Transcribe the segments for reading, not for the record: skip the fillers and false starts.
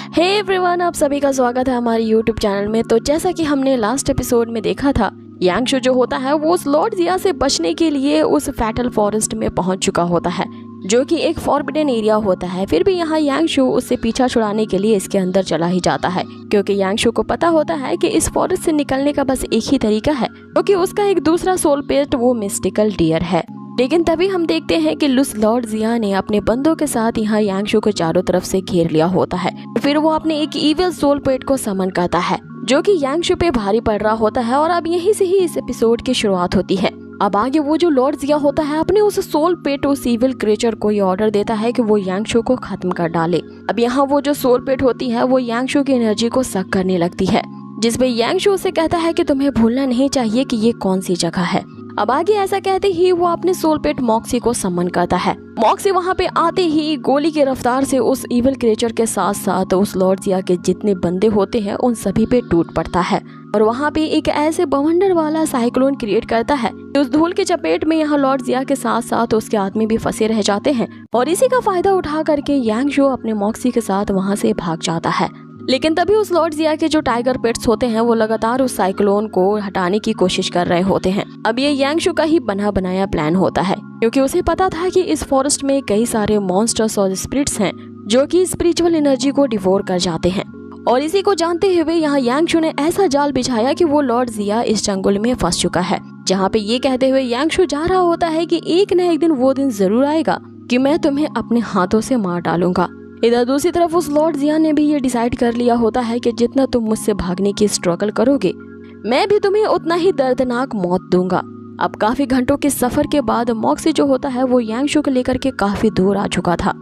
Hey everyone, आप सभी का स्वागत है हमारे यूट्यूब चैनल में। तो जैसा कि हमने लास्ट एपिसोड में देखा था, यांगशु जो होता है वो उस लॉर्ड जिया से बचने के लिए उस फैटल फॉरेस्ट में पहुंच चुका होता है, जो कि एक फॉरबिडन एरिया होता है। फिर भी यहाँ यांगशु उससे पीछा छुड़ाने के लिए इसके अंदर चला ही जाता है, क्योंकि यांगशु को पता होता है कि इस फॉरेस्ट से निकलने का बस एक ही तरीका है, क्योंकि उसका एक दूसरा सोल पेट वो मिस्टिकल डियर है। लेकिन तभी हम देखते हैं कि उस लॉर्ड जिया ने अपने बंदों के साथ यहाँ यांगशु को चारों तरफ से घेर लिया होता है। फिर वो अपने एक इविल सोल पेट को समन करता है, जो कि यांगशु पे भारी पड़ रहा होता है। और अब यहीं से ही इस एपिसोड की शुरुआत होती है। अब आगे वो जो लॉर्ड जिया होता है अपने उस सोल पेट उस इविल क्रिएचर को ये ऑर्डर देता है कि वो यांगशु को खत्म कर डाले। अब यहाँ वो जो सोल पेट होती है वो यांगशु की एनर्जी को सक करने लगती है, जिसपे यांगशु उसे कहता है कि तुम्हें भूलना नहीं चाहिए कि ये कौन सी जगह है। अब आगे ऐसा कहते ही वो अपने सोल पेट मॉक्सी को समन करता है। मॉक्सी वहाँ पे आते ही गोली की रफ्तार से उस इविल क्रिएचर के साथ साथ उस लॉर्ड जिया के जितने बंदे होते हैं उन सभी पे टूट पड़ता है, और वहाँ पे एक ऐसे बवंडर वाला साइक्लोन क्रिएट करता है कि उस धूल के चपेट में यहाँ लॉर्ड जिया के साथ साथ उसके आदमी भी फंसे रह जाते हैं। और इसी का फायदा उठा करके यांगशु अपने मॉक्सी के साथ वहाँ से भाग जाता है। लेकिन तभी उस लॉर्ड जिया के जो टाइगर पेट्स होते हैं वो लगातार उस साइक्लोन को हटाने की कोशिश कर रहे होते हैं। अब ये यांगशु का ही बना बनाया प्लान होता है, क्योंकि उसे पता था कि इस फॉरेस्ट में कई सारे मॉन्स्टर्स और स्पिरिट्स हैं जो कि स्पिरिचुअल एनर्जी को डिवोर कर जाते हैं। और इसी को जानते हुए यहाँ यांगशु ने ऐसा जाल बिछाया कि वो लॉर्ड जिया इस जंगल में फंस चुका है, जहाँ पे ये कहते हुए यांगशु जा रहा होता है कि एक न एक दिन वो दिन जरूर आएगा कि मैं तुम्हें अपने हाथों से मार डालूंगा। इधर दूसरी तरफ उस लॉर्ड जिया ने भी ये डिसाइड कर लिया होता है कि जितना तुम मुझसे भागने की स्ट्रगल करोगे, मैं भी तुम्हें उतना ही दर्दनाक मौत दूंगा। अब काफी घंटों के सफर के बाद मॉक्सी जो होता है वो यांगशु को लेकर के काफी दूर आ चुका था,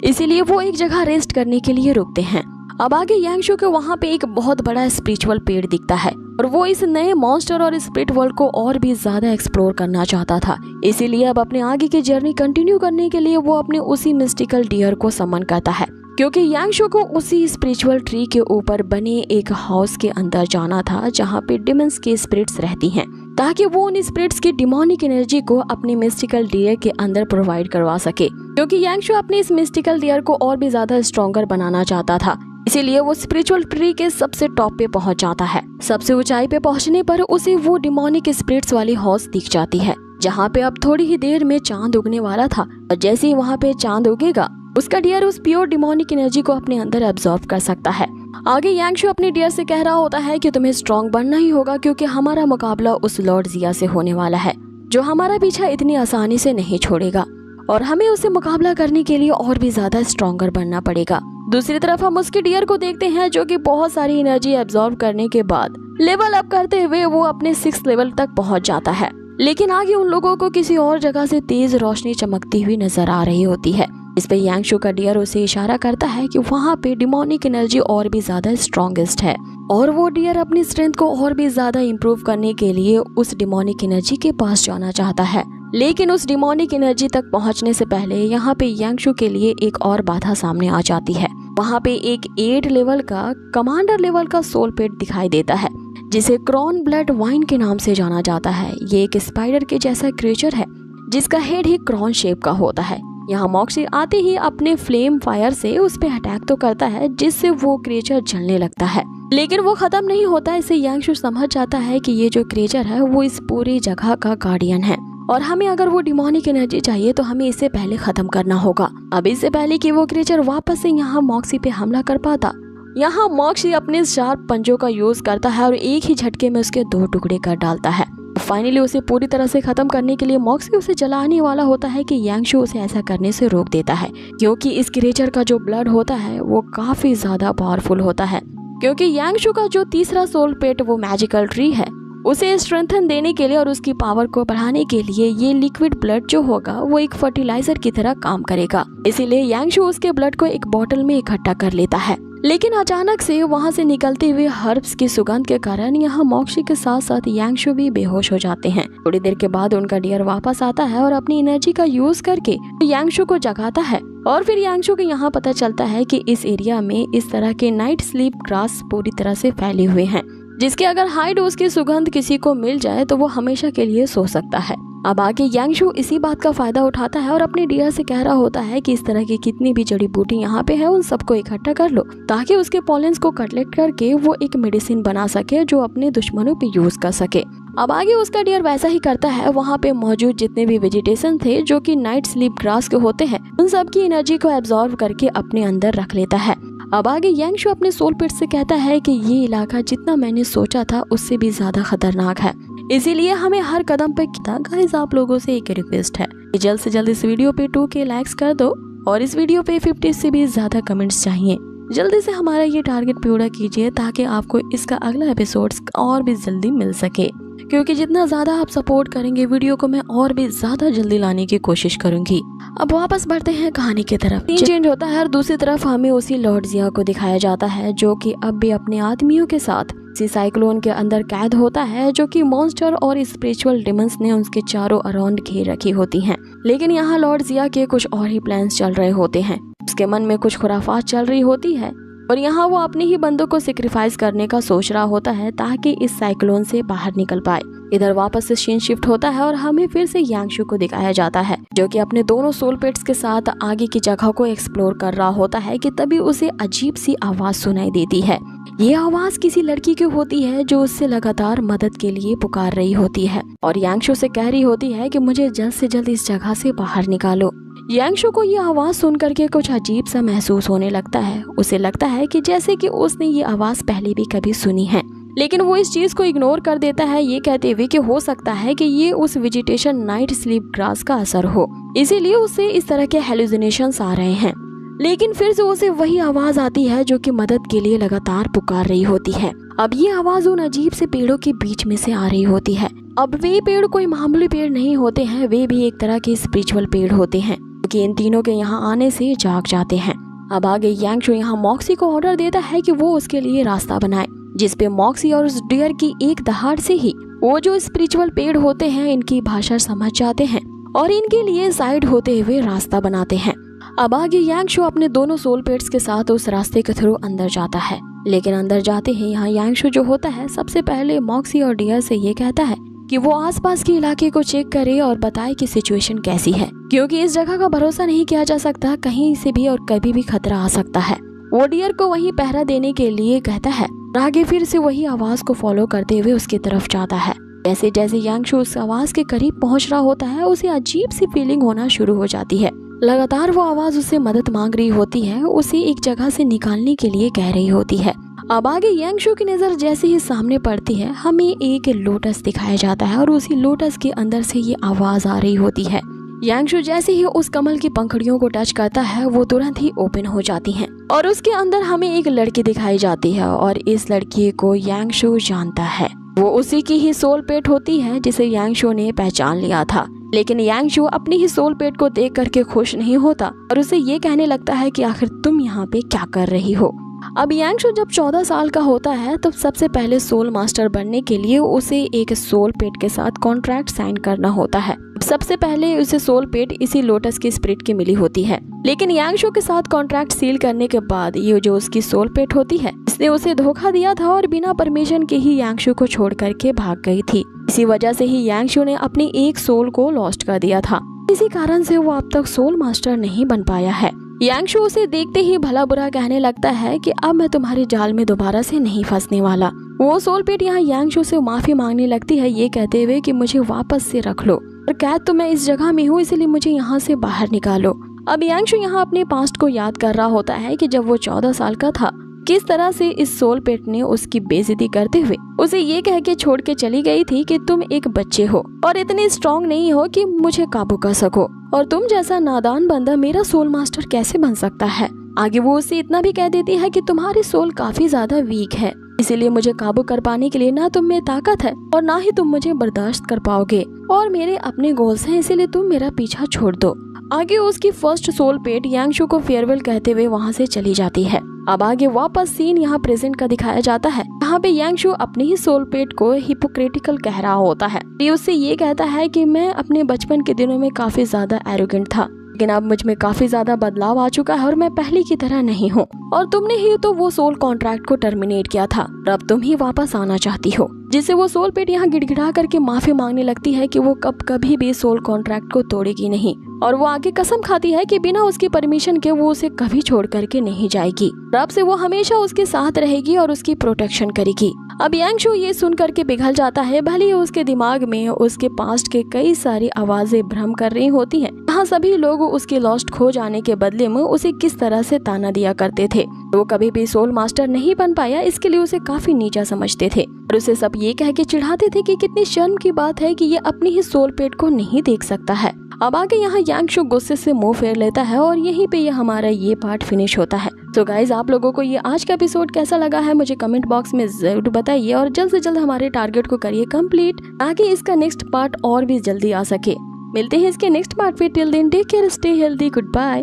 इसीलिए वो एक जगह रेस्ट करने के लिए रुकते हैं। अब आगे यांगशु के वहाँ पे एक बहुत बड़ा स्पिरिचुअल पेड़ दिखता है, और वो इस नए मॉन्स्टर और स्पिरिट वर्ल्ड को और भी ज्यादा एक्सप्लोर करना चाहता था। इसीलिए अब अपने आगे की जर्नी कंटिन्यू करने के लिए वो अपने उसी मिस्टिकल डियर को समन करता है, क्योंकि यांगशु को उसी स्पिरिचुअल ट्री के ऊपर बने एक हाउस के अंदर जाना था, जहाँ पे डिमंस की स्पिरिट्स रहती हैं, ताकि वो उन स्पिरिट्स की डिमोनिक एनर्जी को अपने मिस्टिकल डियर के अंदर प्रोवाइड करवा सके। क्योंकि यांगशु अपने इस मिस्टिकल डियर को और भी ज्यादा स्ट्रॉन्गर बनाना चाहता था, इसीलिए वो स्पिरिचुअल ट्री के सबसे टॉप पे पहुंच जाता है। सबसे ऊंचाई पे पहुंचने पर उसे वो डिमोनिक स्पिरिट्स वाली हाउस दिख जाती है, जहाँ पे अब थोड़ी ही देर में चांद उगने वाला था। और जैसे ही वहाँ पे चांद उगेगा, उसका डियर उस प्योर डिमोनिक एनर्जी को अपने अंदर एब्जॉर्ब कर सकता है। आगे यांगशु अपने डियर से कह रहा होता है कि तुम्हें स्ट्रॉन्ग बनना ही होगा, क्योंकि हमारा मुकाबला उस लॉर्ड जिया से होने वाला है, जो हमारा पीछा इतनी आसानी से नहीं छोड़ेगा, और हमें उससे मुकाबला करने के लिए और भी ज्यादा स्ट्रॉन्गर बनना पड़ेगा। दूसरी तरफ हम उसके डियर को देखते हैं, जो कि बहुत सारी एनर्जी एब्जॉर्ब करने के बाद लेवल अप करते हुए वो अपने 6th लेवल तक पहुंच जाता है। लेकिन आगे उन लोगों को किसी और जगह से तेज रोशनी चमकती हुई नजर आ रही होती है। इस पे यांगशु का डियर उसे इशारा करता है कि वहाँ पे डिमोनिक एनर्जी और भी ज्यादा स्ट्रॉन्गेस्ट है, और वो डियर अपनी स्ट्रेंथ को और भी ज्यादा इम्प्रूव करने के लिए उस डिमोनिक एनर्जी के पास जाना चाहता है। लेकिन उस डिमोनिक एनर्जी तक पहुंचने से पहले यहाँ पे यांगशु के लिए एक और बाधा सामने आ जाती है। वहाँ पे एक 8 लेवल का कमांडर लेवल का सोल पेट दिखाई देता है, जिसे क्रॉन ब्लड वाइन के नाम से जाना जाता है। ये एक स्पाइडर के जैसा क्रिएचर है, जिसका हेड ही क्रॉन शेप का होता है। यहाँ मॉक्सी आते ही अपने फ्लेम फायर से उस पे अटैक तो करता है, जिससे वो क्रिएचर जलने लगता है। लेकिन वो खत्म नहीं होता। इसे यांगशु समझ जाता है कि ये जो क्रिएचर है वो इस पूरी जगह का गार्डियन है, और हमें अगर वो डिमोनिक एनर्जी चाहिए तो हमें इससे पहले खत्म करना होगा। अब इससे पहले कि वो क्रिएचर वापस से यहाँ मॉक्सी पे हमला कर पाता, यहाँ मॉक्सी अपने शार्प पंजों का यूज करता है और एक ही झटके में उसके 2 टुकड़े कर डालता है। फाइनली उसे पूरी तरह से खत्म करने के लिए मॉक्सी उसे जलाने वाला होता है कि यांगशु उसे ऐसा करने से रोक देता है, क्योंकि इस क्रिएचर का जो ब्लड होता है वो काफी ज्यादा पावरफुल होता है। क्योंकि यांगशु का जो तीसरा सोल पेट वो मैजिकल ट्री है, उसे स्ट्रेंथन देने के लिए और उसकी पावर को बढ़ाने के लिए ये लिक्विड ब्लड जो होगा वो एक फर्टिलाइजर की तरह काम करेगा। इसीलिए यांगशु उसके ब्लड को एक बोतल में इकट्ठा कर लेता है। लेकिन अचानक से वहां से निकलते हुए हर्ब्स की सुगंध के कारण यहाँ मॉक्सी के साथ साथ यांगशु भी बेहोश हो जाते हैं। थोड़ी देर के बाद उनका डियर वापस आता है और अपनी एनर्जी का यूज करके यांगशु को जगाता है, और फिर यांगशु को यहाँ पता चलता है कि इस एरिया में इस तरह के नाइट स्लीप ग्रास पूरी तरह से फैले हुए हैं, जिसके अगर हाई डोज की सुगंध किसी को मिल जाए तो वो हमेशा के लिए सो सकता है। अब आगे यांगशु इसी बात का फायदा उठाता है और अपने डियर से कह रहा होता है कि इस तरह की कितनी भी जड़ी बूटी यहाँ पे है उन सबको इकट्ठा कर लो, ताकि उसके पॉलेंस को कलेक्ट करके वो एक मेडिसिन बना सके जो अपने दुश्मनों पे यूज कर सके। अब आगे उसका डियर वैसा ही करता है। वहाँ पे मौजूद जितने भी वेजिटेशन थे जो कि नाइट स्लीप ग्रास के होते हैं, उन सब की एनर्जी को एब्जॉर्ब करके अपने अंदर रख लेता है। अब आगे यांगशु अपने सोल पिट से कहता है कि ये इलाका जितना मैंने सोचा था उससे भी ज्यादा खतरनाक है, इसीलिए हमें हर कदम पे गाइस आप लोगों से एक रिक्वेस्ट है कि जल्द से जल्द इस वीडियो पे 2K लाइक्स कर दो और इस वीडियो पे 50 से भी ज्यादा कमेंट्स चाहिए। जल्दी से हमारा ये टारगेट पूरा कीजिए ताकि आपको इसका अगला एपिसोड और भी जल्दी मिल सके, क्योंकि जितना ज्यादा आप सपोर्ट करेंगे वीडियो को मैं और भी ज्यादा जल्दी लाने की कोशिश करूंगी। अब वापस बढ़ते हैं कहानी की तरफ। सीन चेंज होता है और दूसरी तरफ हमें उसी लॉर्ड जिया को दिखाया जाता है जो कि अब भी अपने आदमियों के साथ इसी साइक्लोन के अंदर कैद होता है, जो कि मॉन्स्टर और स्पिरिचुअल डिमंस ने उसके चारों अराउंड घेर रखी होती हैं। लेकिन यहाँ लॉर्ड जिया के कुछ और ही प्लान्स चल रहे होते हैं। उसके मन में कुछ खुराफात चल रही होती है और यहाँ वो अपने ही बंदों को सेक्रीफाइस करने का सोच रहा होता है ताकि इस साइक्लोन से बाहर निकल पाए। इधर वापस से सीन शिफ्ट होता है और हमें फिर से यांगशु को दिखाया जाता है जो कि अपने दोनों सोल पेट्स के साथ आगे की जगह को एक्सप्लोर कर रहा होता है कि तभी उसे अजीब सी आवाज सुनाई देती है। ये आवाज किसी लड़की की होती है जो उससे लगातार मदद के लिए पुकार रही होती है और यांगशु से कह रही होती है कि मुझे जल्द से जल्द इस जगह से बाहर निकालो। यांगशु को ये आवाज सुन करके कुछ अजीब सा महसूस होने लगता है। उसे लगता है कि जैसे कि उसने ये आवाज पहले भी कभी सुनी है, लेकिन वो इस चीज को इग्नोर कर देता है, ये कहते हुए कि हो सकता है कि ये उस वेजिटेशन नाइट स्लीप ग्रास का असर हो, इसीलिए उसे इस तरह के हेलुसिनेशंस आ रहे हैं। लेकिन फिर से उसे वही आवाज आती है जो कि मदद के लिए लगातार पुकार रही होती है। अब ये आवाज उन अजीब से पेड़ों के बीच में से आ रही होती है। अब वे पेड़ कोई मामूली पेड़ नहीं होते हैं, वे भी एक तरह के स्पिरिचुअल पेड़ होते हैं कि इन तीनों के यहाँ आने से जाग जाते हैं। अब आगे यांगशु यहाँ मॉक्सी को ऑर्डर देता है कि वो उसके लिए रास्ता बनाए, जिसपे मॉक्सी और उस डियर की एक दहाड़ से ही वो जो स्पिरिचुअल पेड़ होते हैं इनकी भाषा समझ जाते हैं और इनके लिए साइड होते हुए रास्ता बनाते हैं। अब आगे यांगशु अपने दोनों सोल पेट्स के साथ उस रास्ते के थ्रू अंदर जाता है, लेकिन अंदर जाते ही यहाँ यांगशु जो होता है सबसे पहले मॉक्सी और डियर से ये कहता है कि वो आसपास के इलाके को चेक करे और बताए कि सिचुएशन कैसी है, क्योंकि इस जगह का भरोसा नहीं किया जा सकता, कहीं से भी और कभी भी खतरा आ सकता है। वो डियर को वहीं पहरा देने के लिए कहता है। आगे फिर से वही आवाज को फॉलो करते हुए उसकी तरफ जाता है। जैसे जैसे यांगशु उस आवाज के करीब पहुंच रहा होता है उसे अजीब सी फीलिंग होना शुरू हो जाती है। लगातार वो आवाज उससे मदद मांग रही होती है, उसे एक जगह से निकालने के लिए कह रही होती है। अब आगे यांगशु की नजर जैसे ही सामने पड़ती है हमें एक लोटस दिखाया जाता है और उसी लोटस के अंदर से ये आवाज आ रही होती है। यांगशु जैसे ही उस कमल की पंखुड़ियों को टच करता है वो तुरंत ही ओपन हो जाती हैं और उसके अंदर हमें एक लड़की दिखाई जाती है और इस लड़की को यांगशु जानता है। वो उसी की ही सोल पेट होती है जिसे यांगशु ने पहचान लिया था। लेकिन यांगशु अपनी ही सोल पेट को देख करके खुश नहीं होता और उसे ये कहने लगता है कि आखिर तुम यहाँ पे क्या कर रही हो। अब यांगशु जब 14 साल का होता है तब सबसे पहले सोल मास्टर बनने के लिए उसे एक सोल पेट के साथ कॉन्ट्रैक्ट साइन करना होता है। सबसे पहले उसे सोल पेट इसी लोटस की स्पिरिट की मिली होती है, लेकिन यांगशु के साथ कॉन्ट्रैक्ट सील करने के बाद ये जो उसकी सोल पेट होती है इसने उसे धोखा दिया था और बिना परमिशन के ही यांगशु को छोड़ करके भाग गई थी। इसी वजह से ही यांगशु ने अपनी एक सोल को लॉस्ट कर दिया था। इसी कारण से वो अब तक सोल मास्टर नहीं बन पाया है। यांगशु उसे देखते ही भला बुरा कहने लगता है कि अब मैं तुम्हारे जाल में दोबारा से नहीं फंसने वाला। वो सोल पेट यहाँ यांगशु से माफी मांगने लगती है, ये कहते हुए कि मुझे वापस से रख लो और कैद तो मैं इस जगह में हूँ, इसलिए मुझे यहाँ से बाहर निकालो। अब यांगशु यहाँ अपने पास्ट को याद कर रहा होता है कि जब वो 14 साल का था किस तरह से इस सोल पेट ने उसकी बेइज्जती करते हुए उसे ये कह के छोड़ के चली गई थी कि तुम एक बच्चे हो और इतने स्ट्रॉन्ग नहीं हो कि मुझे काबू कर सको और तुम जैसा नादान बंदा मेरा सोल मास्टर कैसे बन सकता है। आगे वो उससे इतना भी कह देती है कि तुम्हारी सोल काफी ज्यादा वीक है, इसीलिए मुझे काबू कर पाने के लिए ना तुम में ताकत है और ना ही तुम मुझे बर्दाश्त कर पाओगे और मेरे अपने गोल्स हैं, इसीलिए तुम मेरा पीछा छोड़ दो। आगे उसकी फर्स्ट सोल पेट यांगशु को फेयरवेल कहते हुए वहाँ से चली जाती है। अब आगे वापस सीन यहाँ प्रेजेंट का दिखाया जाता है। यहाँ पे यांगशु अपनी ही सोल पेट को हिपोक्रेटिकल कह रहा होता है। ये उससे ये कहता है कि मैं अपने बचपन के दिनों में काफी ज्यादा एरोगेंट था, लेकिन अब मुझ में काफी ज्यादा बदलाव आ चुका है और मैं पहले की तरह नहीं हूँ और तुमने ही तो वो सोल कॉन्ट्रैक्ट को टर्मिनेट किया था और अब तुम ही वापस आना चाहती हो। जिससे वो सोल पेट यहाँ गिड़गिड़ा करके माफी मांगने लगती है कि वो कभी भी सोल कॉन्ट्रैक्ट को तोड़ेगी नहीं, और वो आगे कसम खाती है कि बिना उसकी परमिशन के वो उसे कभी छोड़ करके नहीं जाएगी। अब से वो हमेशा उसके साथ रहेगी और उसकी प्रोटेक्शन करेगी। अब यांगशु ये सुन करके पिघल जाता है। भले ही उसके दिमाग में उसके पास्ट के कई सारी आवाजें भ्रम कर रही होती हैं। यहाँ सभी लोग उसके लॉस्ट खो जाने के बदले में उसे किस तरह से ताना दिया करते थे। वो कभी भी सोल मास्टर नहीं बन पाया, इसके लिए उसे काफी नीचा समझते थे और उसे सब ये कह के चिढ़ाते थे कि कितनी शर्म की बात है कि ये अपनी ही सोल पेट को नहीं देख सकता है। अब आगे यहाँ यांगशु गुस्से से मुंह फेर लेता है और यहीं पे हमारा ये पार्ट फिनिश होता है। तो गाइज, आप लोगों को ये आज का एपिसोड कैसा लगा है मुझे कमेंट बॉक्स में जरूर बताइए और जल्द से जल्द हमारे टारगेट को करिए कंप्लीट ताकि इसका नेक्स्ट पार्ट और भी जल्दी आ सके। मिलते हैं इसके नेक्स्ट पार्ट पे। Till then take care, stay healthy, good bye.